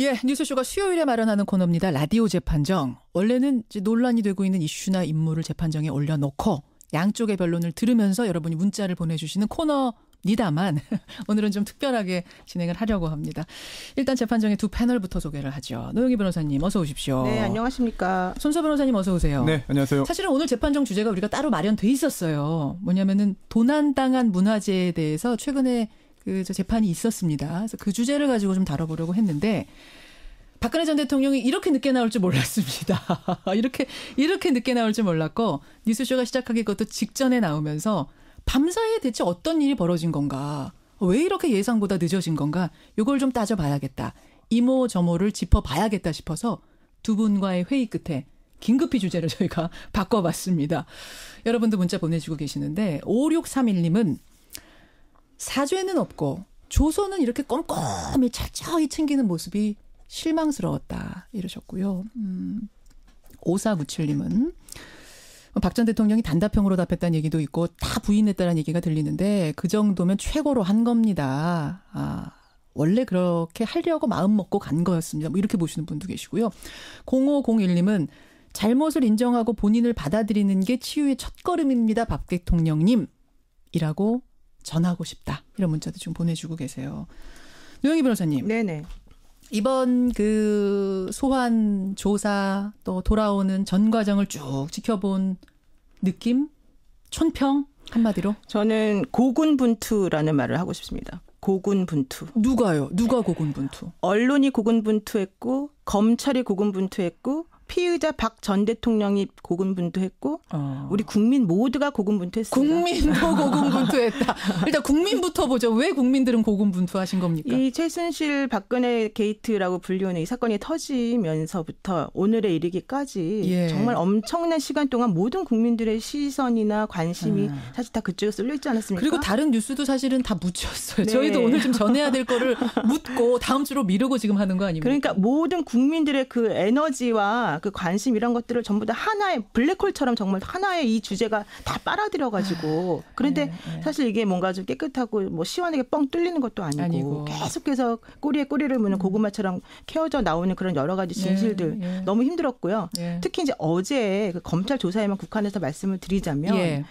예, 뉴스쇼가 수요일에 마련하는 코너입니다. 라디오 재판정. 원래는 이제 논란이 되고 있는 이슈나 인물을 재판정에 올려놓고 양쪽의 변론을 들으면서 여러분이 문자를 보내주시는 코너입니다만 오늘은 좀 특별하게 진행을 하려고 합니다. 일단 재판정의 두 패널부터 소개를 하죠. 노영희 변호사님 어서 오십시오. 네, 안녕하십니까. 손소 변호사님 어서 오세요. 네, 안녕하세요. 사실은 오늘 재판정 주제가 우리가 따로 마련돼 있었어요. 뭐냐면은 도난당한 문화재에 대해서 최근에 그 재판이 있었습니다. 그래서 그 주제를 가지고 좀 다뤄보려고 했는데 박근혜 전 대통령이 이렇게 늦게 나올 줄 몰랐습니다. 이렇게 늦게 나올 줄 몰랐고 뉴스쇼가 시작하기 것도 직전에 나오면서 밤사이에 대체 어떤 일이 벌어진 건가? 왜 이렇게 예상보다 늦어진 건가? 이걸 좀 따져봐야겠다. 이모저모를 짚어봐야겠다 싶어서 두 분과의 회의 끝에 긴급히 주제를 저희가 바꿔봤습니다. 여러분도 문자 보내주고 계시는데 5631님은 사죄는 없고 조서는 이렇게 꼼꼼히 철저히 챙기는 모습이 실망스러웠다 이러셨고요. 5497님은 박 전 대통령이 단답형으로 답했다는 얘기도 있고 다 부인했다는 얘기가 들리는데 그 정도면 최고로 한 겁니다. 원래 그렇게 하려고 마음 먹고 간 거였습니다. 뭐 이렇게 보시는 분도 계시고요. 0501님은 잘못을 인정하고 본인을 받아들이는 게 치유의 첫걸음입니다. 박 대통령님이라고 전하고 싶다. 이런 문자도 좀 보내주고 계세요. 노영희 변호사님. 네네. 이번 그 소환 조사 또 돌아오는 전 과정을 쭉 지켜본 느낌? 촌평? 한마디로? 저는 고군분투라는 말을 하고 싶습니다. 고군분투. 누가요? 누가 고군분투? 언론이 고군분투했고 검찰이 고군분투했고 피의자 박 전 대통령이 고군분투했고 우리 국민 모두가 고군분투했습니다. 국민도 고군분투했다. 일단 국민부터 보죠. 왜 국민들은 고군분투하신 겁니까? 이 최순실 박근혜 게이트라고 불리우는 이 사건이 터지면서부터 오늘에 이르기까지 정말 엄청난 시간 동안 모든 국민들의 시선이나 관심이 사실 다 그쪽에 쏠려 있지 않았습니까? 그리고 다른 뉴스도 사실은 다 묻혔어요. 네. 저희도 오늘 좀 전해야 될 거를 묻고 다음 주로 미루고 지금 하는 거 아닙니까? 그러니까 모든 국민들의 그 에너지와 그 관심 이런 것들을 전부 다 하나의 블랙홀처럼 정말 하나의 이 주제가 다 빨아들여가지고 그런데 사실 이게 뭔가 좀 깨끗하고 뭐 시원하게 뻥 뚫리는 것도 아니고 계속해서 꼬리에 꼬리를 무는 고구마처럼 캐어져 나오는 그런 여러 가지 진실들 너무 힘들었고요. 특히 이제 어제 그 검찰 조사에만 국한해서 말씀을 드리자면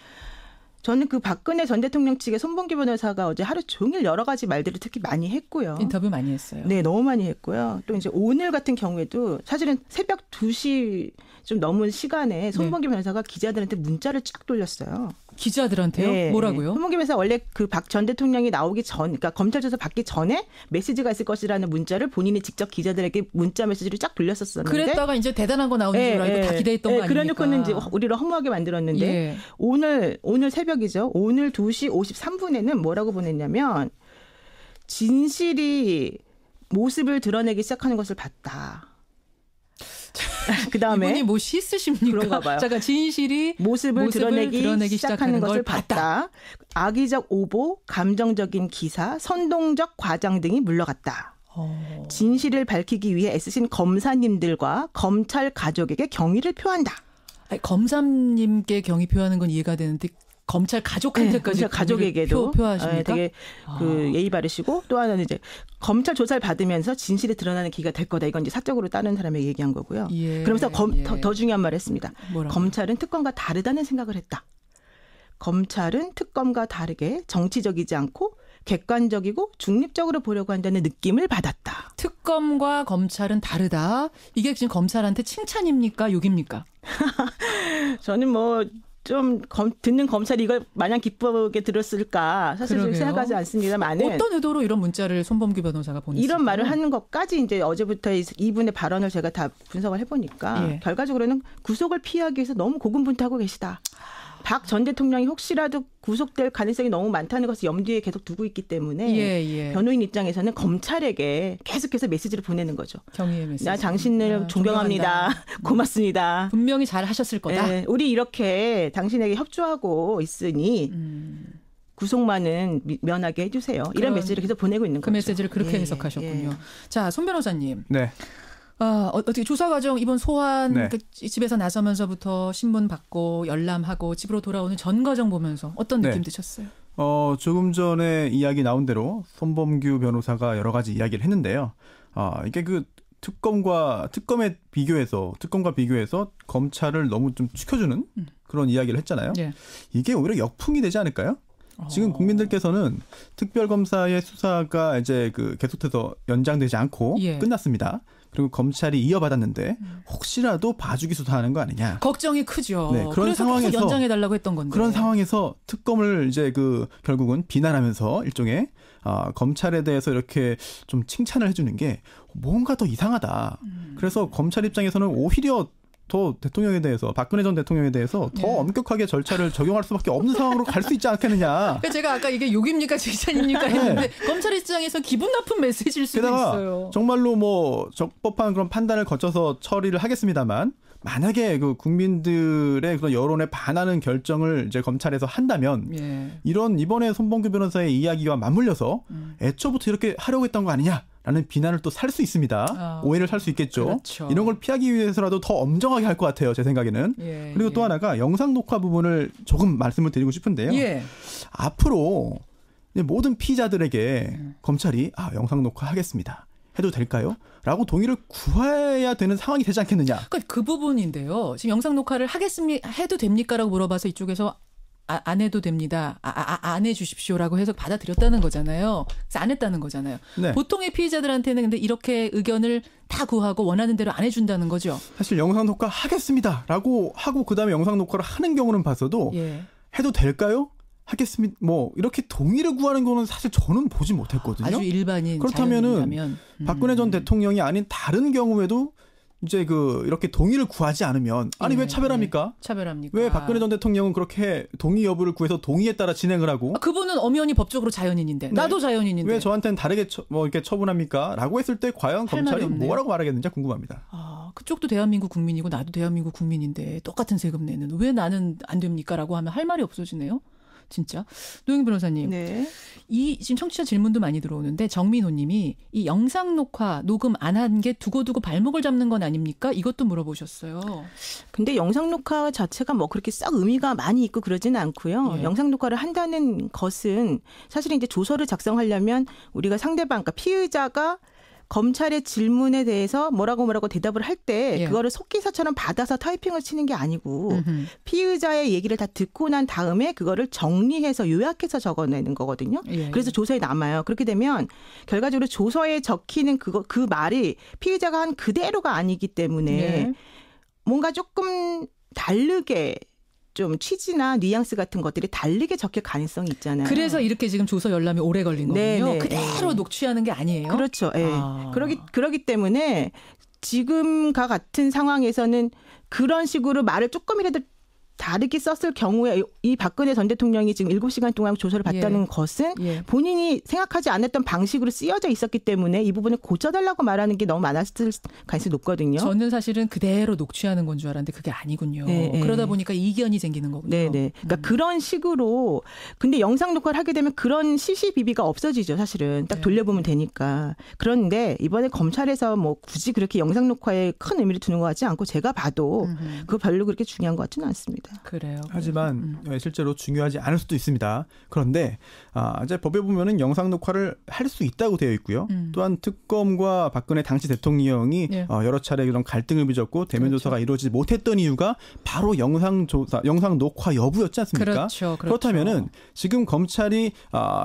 저는 그 박근혜 전 대통령 측의 손범규 변호사가 어제 하루 종일 여러 가지 말들을 특히 많이 했고요. 인터뷰 많이 했어요. 네, 너무 많이 했고요. 또 이제 오늘 같은 경우에도 사실은 새벽 2시 좀 넘은 시간에 손범규 변호사가 기자들한테 문자를 쫙 돌렸어요. 기자들한테요? 네. 뭐라고요? 손범규 변호사 원래 그 박 전 대통령이 나오기 전, 그러니까 검찰 조사 받기 전에 메시지가 있을 것이라는 문자를 본인이 직접 기자들에게 문자 메시지를 쫙 돌렸었는데. 그랬다가 이제 대단한 거 나오는 줄 알고 다 기대했던 거 아닙니까? 그래놓고는 이제 우리를 허무하게 만들었는데 오늘 새벽이죠. 오늘 2시 53분에는 뭐라고 보냈냐면 진실이 모습을 드러내기 시작하는 것을 봤다. 그다음에 이분이 뭐 시 쓰십니까? 그런가 봐요. 잠깐 진실이 모습을 드러내기 시작하는 것을 봤다. 악의적 오보, 감정적인 기사, 선동적 과장 등이 물러갔다. 진실을 밝히기 위해 애쓰신 검사님들과 검찰 가족에게 경의를 표한다. 아니, 검사님께 경의 표하는 건 이해가 되는데 검찰 가족한테까지 검찰 가족에게도 표하십니까? 되게 그 예의 바르시고 또 하나는 이제 검찰 조사를 받으면서 진실이 드러나는 기회가 될 거다. 이건 이제 사적으로 다른 사람에게 얘기한 거고요. 그러면서 더 중요한 말을 했습니다. 뭐라고요? 검찰은 특검과 다르다는 생각을 했다. 검찰은 특검과 다르게 정치적이지 않고 객관적이고 중립적으로 보려고 한다는 느낌을 받았다. 특검과 검찰은 다르다. 이게 지금 검찰한테 칭찬입니까? 욕입니까? 저는 뭐 좀 듣는 검찰이 이걸 마냥 기쁘게 들었을까 사실 좀 생각하지 않습니다만은 어떤 의도로 이런 문자를 손범규 변호사가 보냈을까요? 이런 말을 하는 것까지 이제 어제부터 이분의 발언을 제가 다 분석을 해보니까 결과적으로는 구속을 피하기 위해서 너무 고군분투하고 계시다. 박 전 대통령이 혹시라도 구속될 가능성이 너무 많다는 것을 염두에 계속 두고 있기 때문에 변호인 입장에서는 검찰에게 계속해서 메시지를 보내는 거죠. 경의의 메시지. 나 당신을 존경합니다. 고맙습니다. 분명히 잘 하셨을 거다. 네, 우리 이렇게 당신에게 협조하고 있으니 구속만은 면하게 해주세요. 이런 메시지를 계속 보내고 있는 거죠. 그 메시지를 그렇게 해석하셨군요. 자, 손 변호사님. 네. 어떻게 조사 과정 이번 소환 그 집에서 나서면서부터 신문 받고 열람하고 집으로 돌아오는 전 과정 보면서 어떤 느낌 드셨어요? 조금 전에 이야기 나온 대로 손범규 변호사가 여러 가지 이야기를 했는데요. 이게 그 특검과 비교해서 검찰을 너무 좀 축혀주는 그런 이야기를 했잖아요. 예. 이게 오히려 역풍이 되지 않을까요? 지금 국민들께서는 특별검사의 수사가 이제 계속해서 연장되지 않고 끝났습니다. 그리고 검찰이 이어받았는데 혹시라도 봐주기 수사하는 거 아니냐. 걱정이 크죠. 네, 그런 상황에서 연장해달라고 했던 건데. 그런 상황에서 특검을 이제 결국은 비난하면서 일종의 검찰에 대해서 이렇게 좀 칭찬을 해주는 게 뭔가 더 이상하다. 그래서 검찰 입장에서는 오히려 더 대통령에 대해서 박근혜 전 대통령에 대해서 더 엄격하게 절차를 적용할 수밖에 없는 상황으로 갈 수 있지 않겠느냐. 그러니까 제가 아까 이게 욕입니까 칭찬입니까 했는데 검찰 입장에서 기분 나쁜 메시지일 수도 있어요. 정말로 적법한 그런 판단을 거쳐서 처리를 하겠습니다만 만약에 국민들의 그런 여론에 반하는 결정을 이제 검찰에서 한다면 이번에 손범규 변호사의 이야기와 맞물려서 애초부터 이렇게 하려고 했던 거 아니냐. 라는 비난을 또 살 수 있습니다. 오해를 살 수 있겠죠. 그렇죠. 이런 걸 피하기 위해서라도 더 엄정하게 할 것 같아요. 제 생각에는. 그리고 또 하나가 영상 녹화 부분을 조금 말씀을 드리고 싶은데요. 앞으로 모든 피의자들에게 검찰이 영상 녹화하겠습니다. 해도 될까요? 라고 동의를 구해야 되는 상황이 되지 않겠느냐. 그러니까 그 부분인데요. 지금 영상 녹화를 해도 됩니까라고 물어봐서 이쪽에서 안 해도 됩니다. 안 해주십시오라고 해서 받아들였다는 거잖아요. 그래서 안 했다는 거잖아요. 네. 보통의 피의자들한테는 근데 이렇게 의견을 다 구하고 원하는 대로 안 해준다는 거죠. 사실 영상 녹화 하겠습니다라고 하고 그다음에 영상 녹화를 하는 경우는 봤어도 해도 될까요? 하겠습니다. 이렇게 동의를 구하는 거는 사실 저는 보지 못했거든요. 아주 일반인 그렇다면은 박근혜 전 대통령이 아닌 다른 경우에도 이제 이렇게 동의를 구하지 않으면 왜 차별합니까? 차별합니까? 왜 박근혜 전 대통령은 그렇게 동의 여부를 구해서 동의에 따라 진행을 하고 그분은 엄연히 법적으로 자연인인데 나도 자연인인데 왜 저한테는 다르게 이렇게 처분합니까? 라고 했을 때 과연 검찰이 뭐라고 말하겠는지 궁금합니다. 그쪽도 대한민국 국민이고 나도 대한민국 국민인데 똑같은 세금 내는 왜 나는 안 됩니까? 라고 하면 할 말이 없어지네요. 진짜. 노영희 변호사님. 네. 지금 청취자 질문도 많이 들어오는데 정민호 님이 이 영상 녹화 녹음 안 한 게 두고두고 발목을 잡는 건 아닙니까? 이것도 물어보셨어요. 근데 영상 녹화 자체가 그렇게 싹 의미가 많이 있고 그러지는 않고요. 영상 녹화를 한다는 것은 사실 이제 조서를 작성하려면 우리가 상대방, 그러니까 피의자가 검찰의 질문에 대해서 뭐라고 대답을 할 때 그거를 속기사처럼 받아서 타이핑을 치는 게 아니고 피의자의 얘기를 다 듣고 난 다음에 그거를 정리해서 요약해서 적어내는 거거든요. 그래서 조서에 남아요. 그렇게 되면 결과적으로 조서에 적히는 그 말이 피의자가 한 그대로가 아니기 때문에 뭔가 조금 다르게 좀 취지나 뉘앙스 같은 것들이 다르게 적힐 가능성이 있잖아요. 그래서 이렇게 지금 조서 열람이 오래 걸린 거군요. 그대로 녹취하는 게 아니에요. 그렇죠. 그러기 때문에 지금과 같은 상황에서는 그런 식으로 말을 조금이라도 다르게 썼을 경우에 이 박근혜 전 대통령이 지금 7시간 동안 조서를 받다는 것은 본인이 생각하지 않았던 방식으로 쓰여져 있었기 때문에 이 부분을 고쳐달라고 말하는 게 너무 많았을 가능성이 높거든요. 저는 사실은 그대로 녹취하는 건 줄 알았는데 그게 아니군요. 그러다 보니까 이견이 생기는 거군요. 그러니까 그런 식으로 근데 영상 녹화를 하게 되면 그런 시시비비가 없어지죠. 사실은 딱 돌려보면 되니까. 그런데 이번에 검찰에서 굳이 그렇게 영상 녹화에 큰 의미를 두는 것 같지 않고 제가 봐도 그거 별로 그렇게 중요한 것 같지는 않습니다. 그래요. 하지만 실제로 중요하지 않을 수도 있습니다. 그런데 이제 법에 보면은 영상 녹화를 할 수 있다고 되어 있고요. 또한 특검과 박근혜 당시 대통령이 여러 차례 그런 갈등을 빚었고 대면 조사가 이루어지지 못했던 이유가 바로 영상 녹화 여부였지 않습니까? 그렇죠. 그렇다면은 지금 검찰이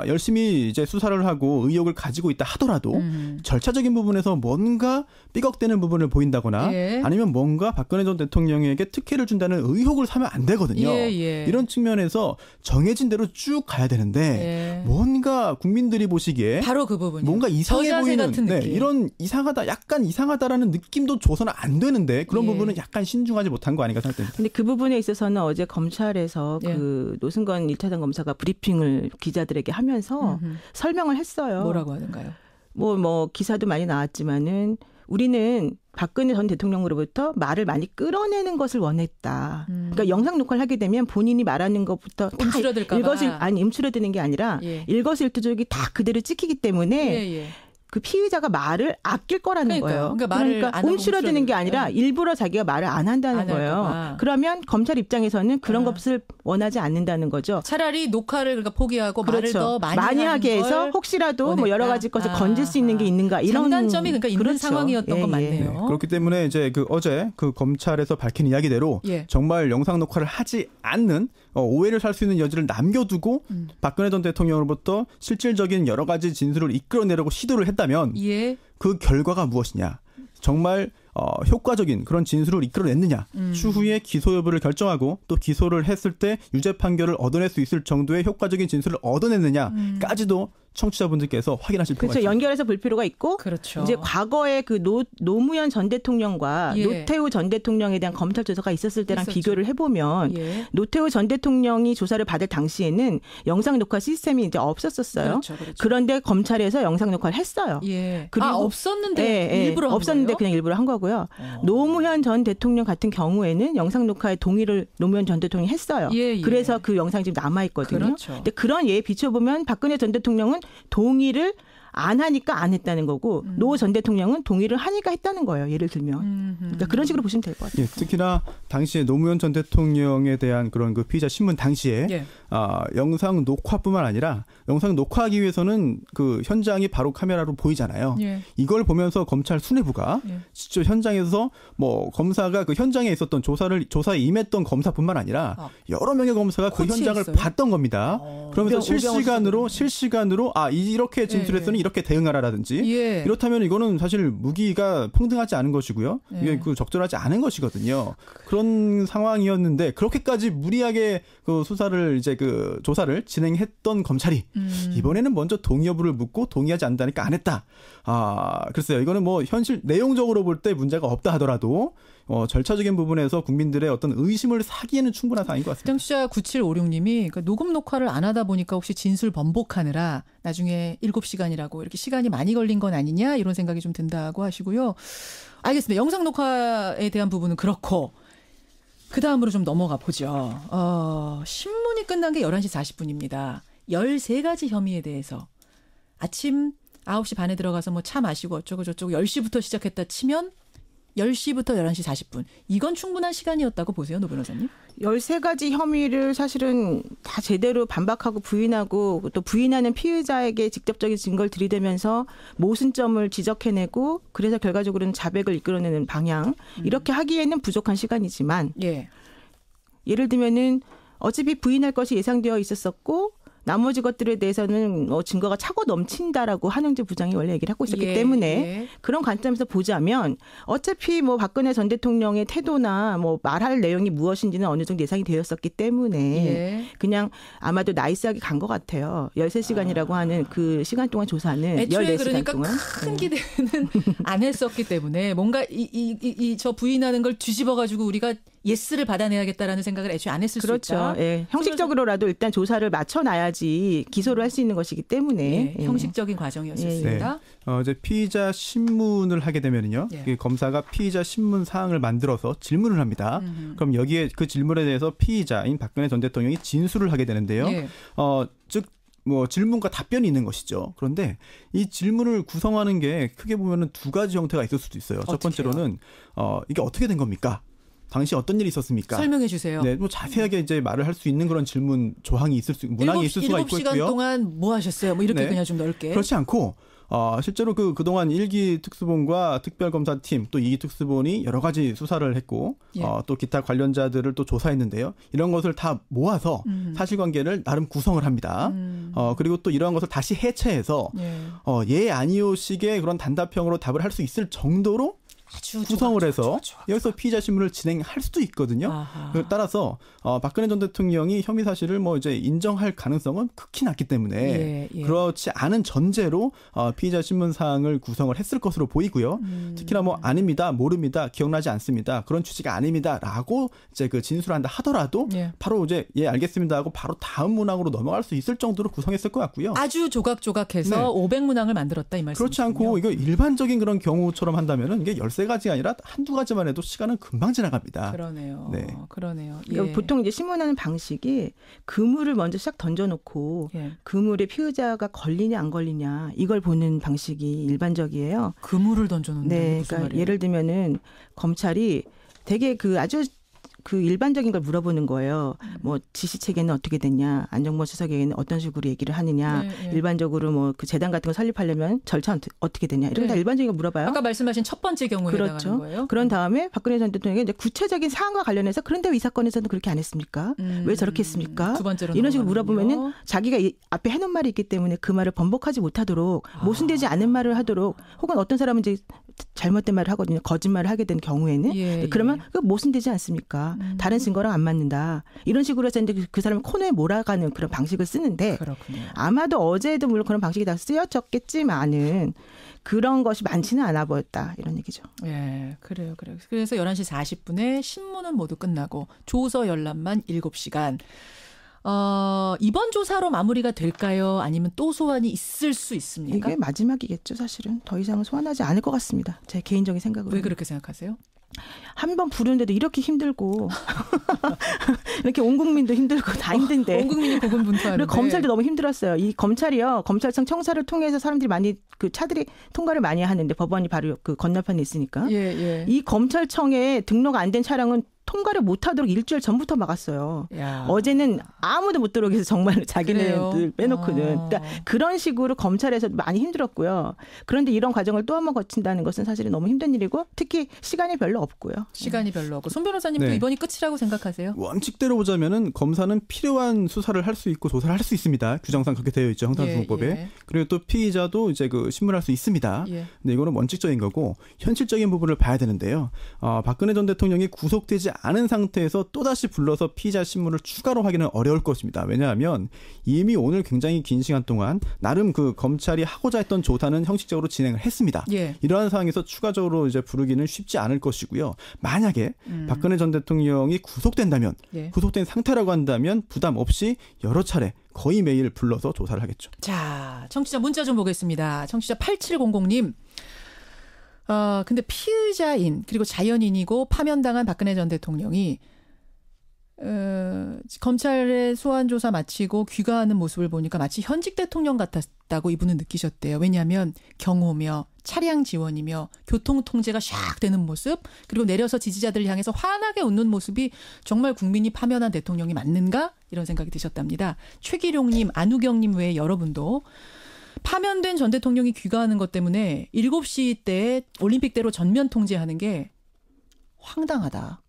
열심히 이제 수사를 하고 의혹을 가지고 있다 하더라도 절차적인 부분에서 뭔가 삐걱대는 부분을 보인다거나 아니면 뭔가 박근혜 전 대통령에게 특혜를 준다는 의혹을 사면 안 되거든요. 이런 측면에서 정해진 대로 쭉 가야 되는데 뭔가 국민들이 보시기에 바로 그 부분이 뭔가 이상해 보이는 이런 약간 이상하다라는 느낌도 줘서는 안 되는데 그런 부분은 약간 신중하지 못한 거 아닌가 생각됩니다. 근데 그 부분에 있어서는 어제 검찰에서 그 노승건 1차장 검사가 브리핑을 기자들에게 하면서 설명을 했어요. 뭐라고 하는가요? 기사도 많이 나왔지만은 우리는 박근혜 전 대통령으로부터 말을 많이 끌어내는 것을 원했다. 그러니까 영상 녹화를 하게 되면 본인이 말하는 것부터 움츠러들까 봐. 움츠러드는 게 아니라 일거수일투족이 다 그대로 찍히기 때문에 그 피의자가 말을 아낄 거라는 거예요. 그러니까 움츠러드는 게 아니라 일부러 자기가 말을 안 한다는 거예요. 그러면 검찰 입장에서는 그런 것을 원하지 않는다는 거죠. 차라리 녹화를 그러니까 포기하고 말을 더 많이 하게 해서 혹시라도 뭐 여러 가지 것을 건질 수 있는 게 있는가 이런 장단점이 그러니까 있는 그렇죠. 상황이었던 건 맞네요. 네. 그렇기 때문에 이제 어제 검찰에서 밝힌 이야기대로 정말 영상 녹화를 하지 않는 오해를 살 수 있는 여지를 남겨두고 박근혜 전 대통령으로부터 실질적인 여러 가지 진술을 이끌어내려고 시도를 했다면 그 결과가 무엇이냐. 정말 효과적인 그런 진술을 이끌어냈느냐. 추후에 기소 여부를 결정하고 또 기소를 했을 때 유죄 판결을 얻어낼 수 있을 정도의 효과적인 진술을 얻어냈느냐까지도 청취자분들께서 확인하실 필요가 있습니다. 연결해서 볼 필요가 있고 이제 과거에 그 노무현 전 대통령과 노태우 전 대통령에 대한 검찰 조사가 있었을 때랑 비교를 해보면 노태우 전 대통령이 조사를 받을 당시에는 영상 녹화 시스템이 이제 없었어요. 그렇죠. 그런데 검찰에서 영상 녹화를 했어요. 그리고 없었는데 일부러 없었는데 그냥 일부러 한 거고요. 노무현 전 대통령 같은 경우에는 영상 녹화에 동의를 노무현 전 대통령이 했어요. 그래서 그 영상이 지금 남아 있거든요. 그렇죠. 근데 그런 예에 비춰보면 박근혜 전 대통령은 동의를 안 하니까 안 했다는 거고 노 전 대통령은 동의를 하니까 했다는 거예요. 예를 들면. 그러니까 그런 식으로 보시면 될 것 같아요. 특히나 당시에 노무현 전 대통령에 대한 그런 그 피의자 신문 당시에 영상 녹화뿐만 아니라 영상 녹화하기 위해서는 그 현장이 바로 카메라로 보이잖아요. 이걸 보면서 검찰 수뇌부가 직접 현장에서 뭐 검사가 그 현장에 있었던 조사에 임했던 검사뿐만 아니라 여러 명의 검사가 그 현장을 봤던 겁니다. 그러면서 실시간으로 이렇게 진술했으니 이렇게 대응하라라든지 이렇다면 이거는 사실 무기가 평등하지 않은 것이고요. 이게 그 적절하지 않은 것이거든요. 그런 상황이었는데 그렇게까지 무리하게 그 수사를 이제 그 조사를 진행했던 검찰이 이번에는 먼저 동의 여부를 묻고 동의하지 않는다니까 안 했다. 글쎄요. 이거는 뭐 현실 내용적으로 볼 때 문제가 없다 하더라도 절차적인 부분에서 국민들의 어떤 의심을 사기에는 충분한 사안인 것 같습니다. 청취자 9756님이 그러니까 녹음 녹화를 안 하다 보니까 혹시 진술 번복하느라 나중에 7시간이라고 이렇게 시간이 많이 걸린 건 아니냐 이런 생각이 좀 든다고 하시고요. 알겠습니다. 영상 녹화에 대한 부분은 그렇고 그 다음으로 좀 넘어가 보죠. 신문이 끝난 게 11시 40분입니다. 13가지 혐의에 대해서 아침 9시 반에 들어가서 뭐 차 마시고 어쩌고 저쩌고 10시부터 시작했다 치면 10시부터 11시 40분. 이건 충분한 시간이었다고 보세요, 노 변호사님? 13가지 혐의를 사실은 다 제대로 반박하고 부인하고 또 부인하는 피의자에게 직접적인 증거를 들이대면서 모순점을 지적해내고 그래서 결과적으로는 자백을 이끌어내는 방향. 이렇게 하기에는 부족한 시간이지만 예를 들면은 어차피 부인할 것이 예상되어 있었었고 나머지 것들에 대해서는 증거가 차고 넘친다라고 한영재 부장이 원래 얘기를 하고 있었기 때문에 그런 관점에서 보자면 어차피 뭐 박근혜 전 대통령의 태도나 뭐 말할 내용이 무엇인지는 어느 정도 예상이 되었었기 때문에 그냥 아마도 나이스하게 간 것 같아요. 13시간이라고 하는 그 시간 동안 조사는 애초에 14시간 그러니까 동안. 큰 기대는 안 했었기 때문에 뭔가 저 부인하는 걸 뒤집어가지고 우리가 예스를 받아내야겠다라는 생각을 애초에 안 했을 수 있다. 형식적으로라도 일단 조사를 맞춰놔야지 기소를 할 수 있는 것이기 때문에. 형식적인 과정이었습니다. 이제 피의자 신문을 하게 되면요. 검사가 피의자 신문 사항을 만들어서 질문을 합니다. 그럼 여기에 그 질문에 대해서 피의자인 박근혜 전 대통령이 진술을 하게 되는데요. 즉 뭐 질문과 답변이 있는 것이죠. 그런데 이 질문을 구성하는 게 크게 보면은 두 가지 형태가 있을 수도 있어요. 첫 번째로는 이게 어떻게 된 겁니까? 당시 어떤 일이 있었습니까? 설명해 주세요. 네, 뭐 자세하게 이제 말을 할 수 있는 그런 질문 조항이 문항이 있을 수가 있고요. 7시간 동안 뭐 하셨어요? 뭐 이렇게 그냥 좀 넓게. 그렇지 않고 실제로 그동안 1기 특수본과 특별검사팀 또 2기 특수본이 여러 가지 수사를 했고 또 기타 관련자들을 또 조사했는데요. 이런 것을 다 모아서 사실관계를 나름 구성을 합니다. 그리고 또 이러한 것을 다시 해체해서 아니요식의 그런 단답형으로 답을 할 수 있을 정도로 아주 구성을 해서 여기서 피의자 신문을 진행할 수도 있거든요. 따라서 박근혜 전 대통령이 혐의 사실을 뭐 이제 인정할 가능성은 극히 낮기 때문에 그렇지 않은 전제로 피의자 신문 사항을 구성을 했을 것으로 보이고요. 특히나 뭐 아닙니다, 모릅니다, 기억나지 않습니다, 그런 취지가 아닙니다라고 이제 그 진술한다 하더라도 바로 이제 알겠습니다 하고 바로 다음 문항으로 넘어갈 수 있을 정도로 구성했을 것 같고요. 아주 조각조각해서 500문항을 만들었다 이 말씀이시군요. 그렇지 않고 이거 일반적인 그런 경우처럼 한다면은 이게 13 가지가 아니라 한두 가지만 해도 시간은 금방 지나갑니다. 그러네요. 네. 그러네요. 예. 보통 이제 신문하는 방식이 그물을 먼저 싹 던져놓고 예. 그물에 피의자가 걸리냐 안 걸리냐 이걸 보는 방식이 일반적이에요. 그물을 던져놓는 네, 그러니까 예를 들면은 검찰이 되게 아주 일반적인 걸 물어보는 거예요. 뭐 지시체계는 어떻게 됐냐, 안정권 수석에게는 어떤 식으로 얘기를 하느냐, 네, 네. 일반적으로 뭐 그 재단 같은 거 설립하려면 절차 어떻게 되냐, 이런 거 다 일반적인 거 물어봐요. 아까 말씀하신 첫 번째 경우에 그렇죠. 해당하는 거예요. 그런 다음에 박근혜 전 대통령이 이제 구체적인 사안과 관련해서 그런데 왜 이 사건에서는 그렇게 안 했습니까? 왜 저렇게 했습니까? 두 번째로 이런 식으로 물어보면은 자기가 앞에 해놓은 말이 있기 때문에 그 말을 번복하지 못하도록 모순되지 않은 말을 하도록 혹은 어떤 사람은 이제 잘못된 말을 하거든요. 거짓말을 하게 된 경우에는 그러면 그 모순되지 않습니까? 다른 증거랑 안 맞는다. 이런 식으로 해서 이제 그 사람을 코너에 몰아가는 그런 방식을 쓰는데 그렇군요. 아마도 어제도 물론 그런 방식이 다 쓰여졌겠지만은 그런 것이 많지는 않아 보였다. 이런 얘기죠. 예, 그래요. 그래서 11시 40분에 신문은 모두 끝나고 조서 열람만 7시간. 이번 조사로 마무리가 될까요? 아니면 또 소환이 있을 수 있습니까? 이게 마지막이겠죠, 사실은. 더 이상은 소환하지 않을 것 같습니다. 제 개인적인 생각으로. 왜 그렇게 생각하세요? 한 번 부르는데도 이렇게 힘들고 이렇게 온 국민도 힘들고 다 힘든데 온 국민이 고군분투하는데 그리고 검찰도 너무 힘들었어요. 이 검찰이요. 검찰청 청사를 통해서 사람들이 많이 그 차들이 통과를 많이 하는데 법원이 바로 그 건너편에 있으니까 이 검찰청에 등록 안 된 차량은 통과를 못하도록 일주일 전부터 막았어요. 야. 어제는 아무도 못 들어오게 해서 정말 자기네들 빼놓고는. 그러니까 그런 식으로 검찰에서 많이 힘들었고요. 그런데 이런 과정을 또 한 번 거친다는 것은 사실은 너무 힘든 일이고 특히 시간이 별로 없고요. 시간이 별로 없고. 손 변호사님도 이번이 끝이라고 생각하세요? 원칙대로 보자면은 검사는 필요한 수사를 할 수 있고 조사를 할 수 있습니다. 규정상 그렇게 되어 있죠. 형사소송법에. 그리고 또 피의자도 이제 신문할 수 있습니다. 근데 이거는 원칙적인 거고 현실적인 부분을 봐야 되는데요. 박근혜 전 대통령이 구속되지 않은 상태에서 또다시 불러서 피의자 신문을 추가로 하기는 어려울 것입니다. 왜냐하면 이미 오늘 굉장히 긴 시간 동안 나름 그 검찰이 하고자 했던 조사는 형식적으로 진행을 했습니다. 이러한 상황에서 추가적으로 이제 부르기는 쉽지 않을 것이고요. 만약에 박근혜 전 대통령이 구속된다면 구속된 상태라고 한다면 부담 없이 여러 차례 거의 매일 불러서 조사를 하겠죠. 자, 청취자 문자 좀 보겠습니다. 청취자 8700님. 근데 피의자인 그리고 자연인이고 파면당한 박근혜 전 대통령이 검찰의 소환 조사 마치고 귀가하는 모습을 보니까 마치 현직 대통령 같았다고 이분은 느끼셨대요. 왜냐하면 경호며 차량 지원이며 교통 통제가 샥 되는 모습 그리고 내려서 지지자들을 향해서 환하게 웃는 모습이 정말 국민이 파면한 대통령이 맞는가? 이런 생각이 드셨답니다. 최기룡님, 안우경님 외에 여러분도 파면된 전 대통령이 귀가하는 것 때문에 7시 때 올림픽대로 전면 통제하는 게 황당하다.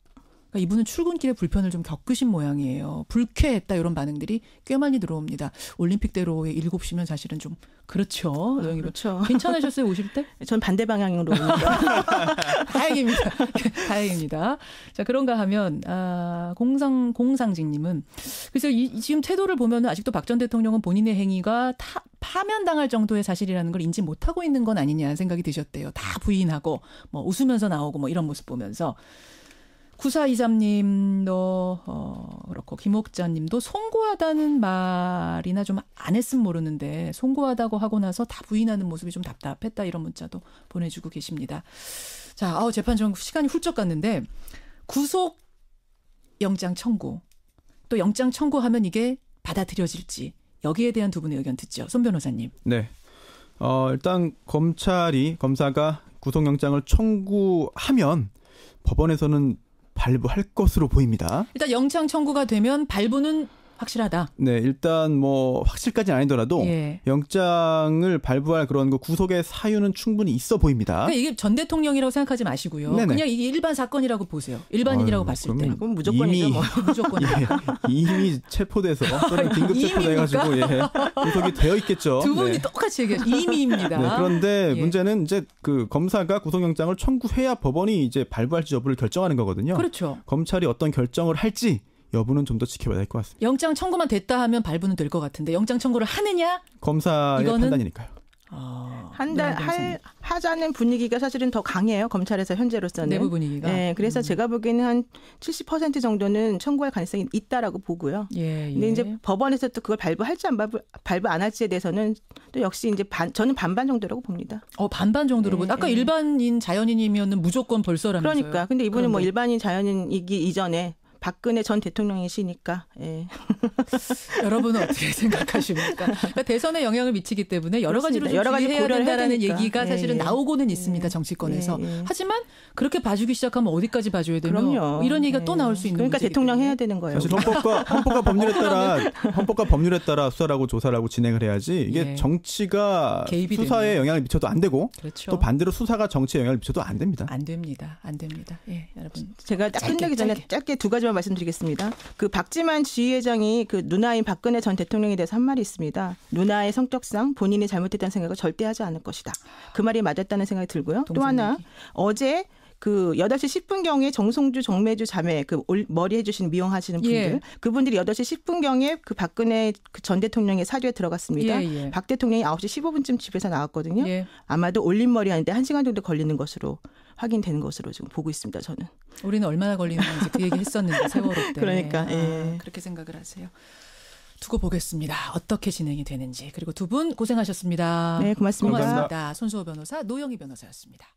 그러니까 이분은 출근길에 불편을 좀 겪으신 모양이에요. 불쾌했다 이런 반응들이 꽤 많이 들어옵니다. 올림픽대로에 7시면 사실은 좀 그렇죠. 그렇죠. 괜찮으셨어요 오실 때? 전 반대 방향으로 옵니다. 다행입니다. 다행입니다. 자 그런가 하면 공상직님은 그래서 지금 태도를 보면 아직도 박 전 대통령은 본인의 행위가 파면당할 정도의 사실이라는 걸 인지 못하고 있는 건 아니냐 생각이 드셨대요. 다 부인하고 뭐 웃으면서 나오고 뭐 이런 모습 보면서. 9423님도 그렇고 김옥자님도 송구하다는 말이나 좀 안 했으면 모르는데 송구하다고 하고 나서 다 부인하는 모습이 좀 답답했다 이런 문자도 보내주고 계십니다. 자, 재판 좀 시간이 훌쩍 갔는데 구속 영장 청구 또 영장 청구하면 이게 받아들여질지 여기에 대한 두 분의 의견 듣죠. 손 변호사님. 네. 일단 검사가 구속영장을 청구하면 법원에서는 발부할 것으로 보입니다. 일단 영장 청구가 되면 발부는 확실하다. 네, 일단 뭐 확실까지는 아니더라도 영장을 발부할 그런 그 구속의 사유는 충분히 있어 보입니다. 그러니까 이게 전 대통령이라고 생각하지 마시고요. 네네. 그냥 이게 일반 사건이라고 보세요. 일반인이라고 봤을 때. 그럼 무조건이죠. 무조건이죠. 이미 체포돼서 또는 긴급 체포돼가지고 구속이 되어 있겠죠. 두 분이 똑같이 얘기하죠. 이미입니다. 네, 그런데 문제는 이제 그 검사가 구속영장을 청구해야 법원이 이제 발부할지 여부를 결정하는 거거든요. 그렇죠. 검찰이 어떤 결정을 할지 여부는 좀 더 지켜봐야 될 것 같습니다. 영장 청구만 됐다 하면 발부는 될 것 같은데 영장 청구를 하느냐? 검사의 판단이니까요. 한 달 하자는 분위기가 사실은 더 강해요. 검찰에서 현재로서는. 내부 분위기가. 네, 그래서 제가 보기에는 한 70% 정도는 청구할 가능성이 있다라고 보고요. 예, 예. 근데 이제 법원에서 또 그걸 발부할지 발부 안 할지에 대해서는 또 역시 이제 저는 반반 정도라고 봅니다. 반반 정도로 네, 아까 네. 일반인 자연인이면 무조건 벌써라면서요. 그러니까. 근데 이분은 뭐 일반인 자연인이기 이전에 박근혜 전 대통령이시니까. 예. 여러분은 어떻게 생각하십니까? 그러니까 대선에 영향을 미치기 때문에 여러 가지로 좀 여러 가지 주의해야 된다라는 되니까. 얘기가 사실은 나오고는 있습니다. 정치권에서. 하지만 그렇게 봐주기 시작하면 어디까지 봐줘야 되며 그럼요. 이런 얘기가 또 나올 수 있는 그러니까 문제이기 대통령 때문에. 해야 되는 거예요. 사실 헌법과 법률에 따라 수사를 하고 조사를 하고 진행을 해야지 이게 정치가 수사에 영향을 미쳐도 안 되고 그렇죠. 또 반대로 수사가 정치에 영향을 미쳐도 안 됩니다. 안 됩니다. 안 됩니다. 예, 여러분. 제가 딱 끝내기 전에 짧게 두 가지만 말씀드리겠습니다. 그 박지만 지휘회장이 그 누나인 박근혜 전 대통령에 대해서 한 말이 있습니다. 누나의 성격상 본인이 잘못했다는 생각을 절대 하지 않을 것이다. 그 말이 맞았다는 생각이 들고요. 또 하나 어제 그 8시 10분경에 정송주 정매주 자매 그 머리 해주신 미용하시는 분들 예. 그분들이 8시 10분경에 그 박근혜 전 대통령의 사주에 들어갔습니다. 예. 박 대통령이 9시 15분쯤 집에서 나왔거든요. 예. 아마도 올림머리 하는데 1시간 정도 걸리는 것으로 확인되는 것으로 지금 보고 있습니다. 저는. 우리는 얼마나 걸리는지 그 얘기 했었는데 세월호 때. 그러니까 그렇게 생각을 하세요. 두고 보겠습니다. 어떻게 진행이 되는지. 그리고 두 분 고생하셨습니다. 네, 고맙습니다. 고맙습니다. 손수호 변호사, 노영희 변호사였습니다.